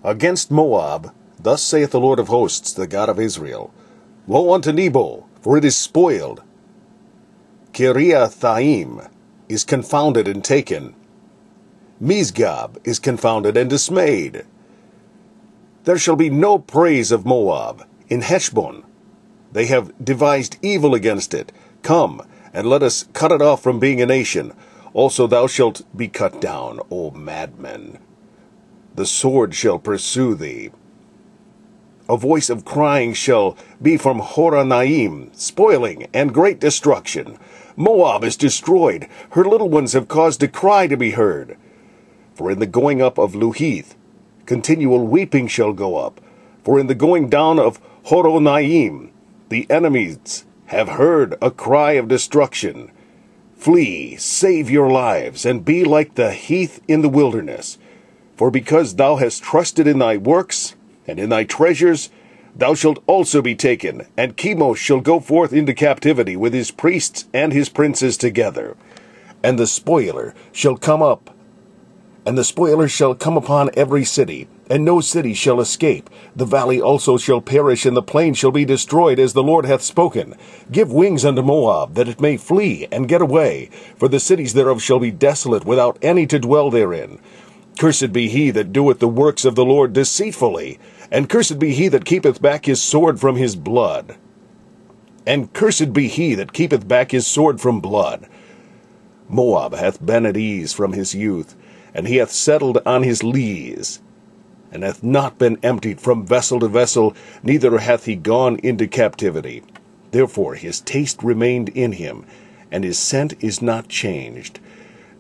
Against Moab, thus saith the Lord of hosts, the God of Israel, Woe unto Nebo, for it is spoiled. Kiriathaim is confounded and taken. Misgab is confounded and dismayed. There shall be no praise of Moab in Heshbon. They have devised evil against it. Come, and let us cut it off from being a nation. Also thou shalt be cut down, O Madmen. The sword shall pursue thee. A voice of crying shall be from Horonaim, spoiling and great destruction. Moab is destroyed. Her little ones have caused a cry to be heard. For in the going up of Luhith, continual weeping shall go up. For in the going down of Horonaim, the enemies have heard a cry of destruction. Flee, save your lives, and be like the heath in the wilderness. For because thou hast trusted in thy works, and in thy treasures, thou shalt also be taken, and Chemosh shall go forth into captivity with his priests and his princes together. And the spoiler shall come up, and the spoiler shall come upon every city, and no city shall escape. The valley also shall perish, and the plain shall be destroyed, as the Lord hath spoken. Give wings unto Moab, that it may flee and get away, for the cities thereof shall be desolate, without any to dwell therein. Cursed be he that doeth the works of the Lord deceitfully, and cursed be he that keepeth back his sword from his blood. And cursed be he that keepeth back his sword from blood. Moab hath been at ease from his youth, and he hath settled on his lees, and hath not been emptied from vessel to vessel, neither hath he gone into captivity. Therefore his taste remained in him, and his scent is not changed.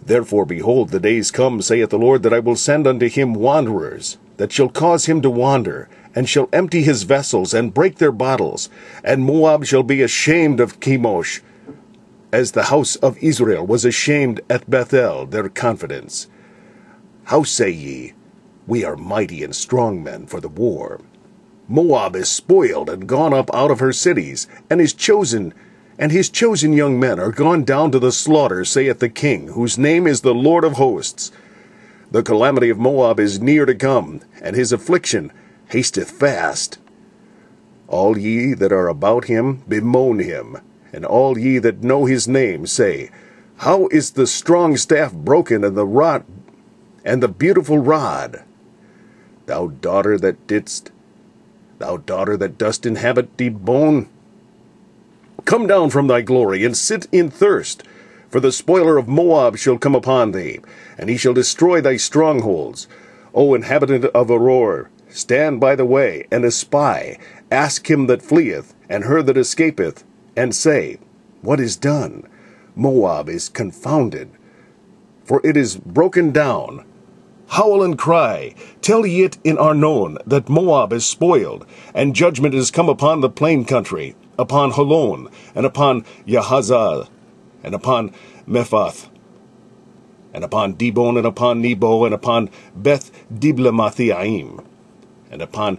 Therefore, behold, the days come, saith the Lord, that I will send unto him wanderers, that shall cause him to wander, and shall empty his vessels, and break their bottles. And Moab shall be ashamed of Chemosh, as the house of Israel was ashamed at Bethel, their confidence. How say ye, We are mighty and strong men for the war? Moab is spoiled and gone up out of her cities, and his chosen young men are gone down to the slaughter, saith the King, whose name is the Lord of hosts. The calamity of Moab is near to come, and his affliction hasteth fast. All ye that are about him bemoan him, and all ye that know his name say, How is the strong staff broken, and the beautiful rod? Thou daughter that dost inhabit Dibon, come down from thy glory, and sit in thirst. For the spoiler of Moab shall come upon thee, and he shall destroy thy strongholds. O inhabitant of Aroer, stand by the way, and espy. Ask him that fleeth, and her that escapeth, and say, What is done? Moab is confounded, for it is broken down. Howl and cry, tell ye it in Arnon, that Moab is spoiled, and judgment is come upon the plain country, upon Holon, and upon Yahazah, and upon Mephath, and upon Dibon, and upon Nebo, and upon Beth Diblamathaim, and upon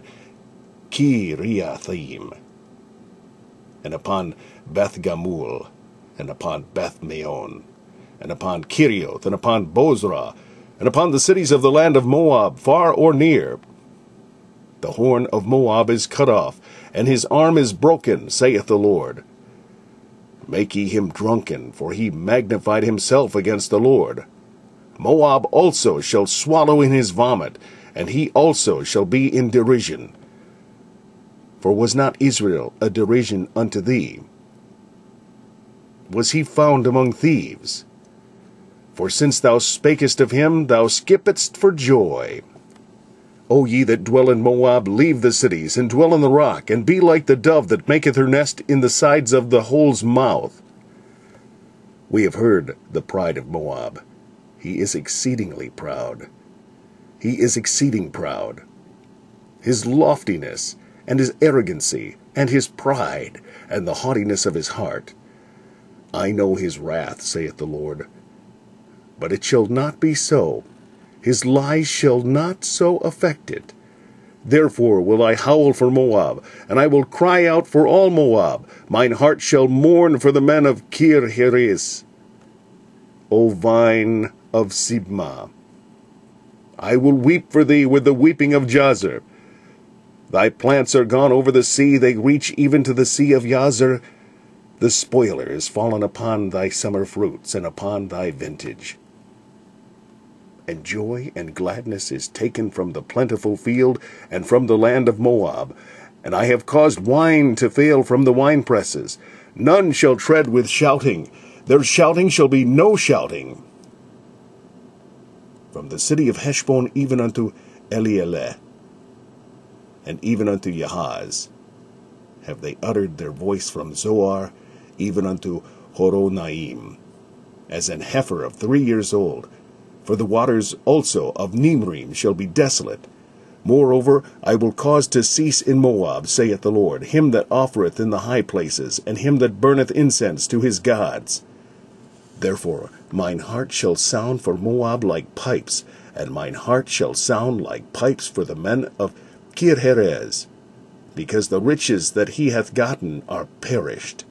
Kiriathaim, and upon Beth Gamul, and upon Beth Meon, and upon Kirioth, and upon Bozrah, and upon the cities of the land of Moab, far or near. The horn of Moab is cut off, and his arm is broken, saith the Lord. Make ye him drunken, for he magnified himself against the Lord. Moab also shall swallow in his vomit, and he also shall be in derision. For was not Israel a derision unto thee? Was he found among thieves? For since thou spakest of him, thou skippedst for joy. O ye that dwell in Moab, leave the cities, and dwell in the rock, and be like the dove that maketh her nest in the sides of the hole's mouth. We have heard the pride of Moab. He is exceedingly proud. He is exceeding proud. His loftiness, and his arrogancy, and his pride, and the haughtiness of his heart. I know his wrath, saith the Lord. But it shall not be so. His lies shall not so affect it. Therefore will I howl for Moab, and I will cry out for all Moab. Mine heart shall mourn for the men of Kir-Heres. O vine of Sibmah, I will weep for thee with the weeping of Jazer. Thy plants are gone over the sea, they reach even to the sea of Jazer. The spoiler is fallen upon thy summer fruits, and upon thy vintage. And joy and gladness is taken from the plentiful field, and from the land of Moab. And I have caused wine to fail from the winepresses. None shall tread with shouting. Their shouting shall be no shouting. From the city of Heshbon even unto Elieleh, and even unto Yahaz, have they uttered their voice from Zoar, even unto Horonaim, as an heifer of 3 years old. For the waters also of Nimrim shall be desolate. Moreover, I will cause to cease in Moab, saith the Lord, him that offereth in the high places, and him that burneth incense to his gods. Therefore mine heart shall sound for Moab like pipes, and mine heart shall sound like pipes for the men of Kiriathaim, because the riches that he hath gotten are perished.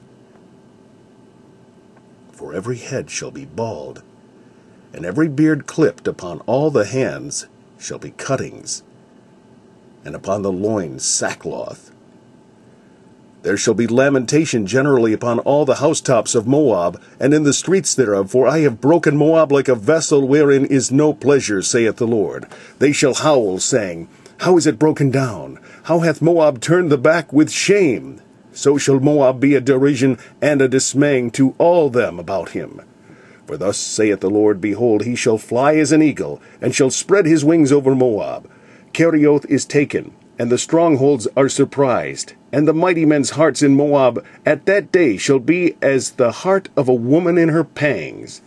For every head shall be bald, and every beard clipped. Upon all the hands shall be cuttings, and upon the loins sackcloth. There shall be lamentation generally upon all the housetops of Moab, and in the streets thereof, for I have broken Moab like a vessel wherein is no pleasure, saith the Lord. They shall howl, saying, How is it broken down? How hath Moab turned the back with shame? So shall Moab be a derision and a dismaying to all them about him. For thus saith the Lord, Behold, he shall fly as an eagle, and shall spread his wings over Moab. Kerioth is taken, and the strongholds are surprised, and the mighty men's hearts in Moab at that day shall be as the heart of a woman in her pangs.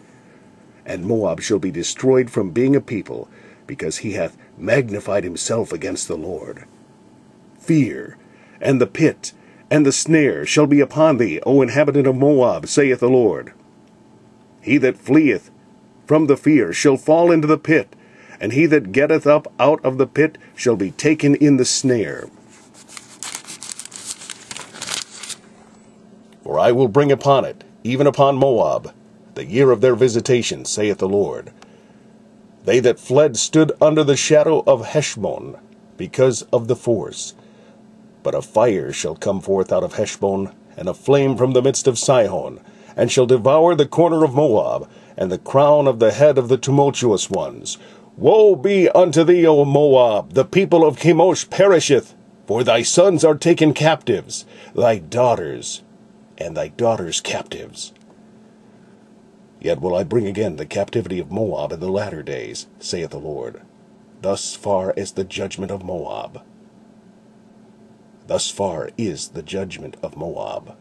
And Moab shall be destroyed from being a people, because he hath magnified himself against the Lord. Fear, and the pit, and the snare shall be upon thee, O inhabitant of Moab, saith the Lord. He that fleeth from the fear shall fall into the pit, and he that getteth up out of the pit shall be taken in the snare. For I will bring upon it, even upon Moab, the year of their visitation, saith the Lord. They that fled stood under the shadow of Heshbon, because of the force. But a fire shall come forth out of Heshbon, and a flame from the midst of Sihon, and shall devour the corner of Moab, and the crown of the head of the tumultuous ones. Woe be unto thee, O Moab! The people of Chemosh perisheth, for thy sons are taken captives, thy daughters, and thy daughters' captives. Yet will I bring again the captivity of Moab in the latter days, saith the Lord. Thus far is the judgment of Moab. Thus far is the judgment of Moab.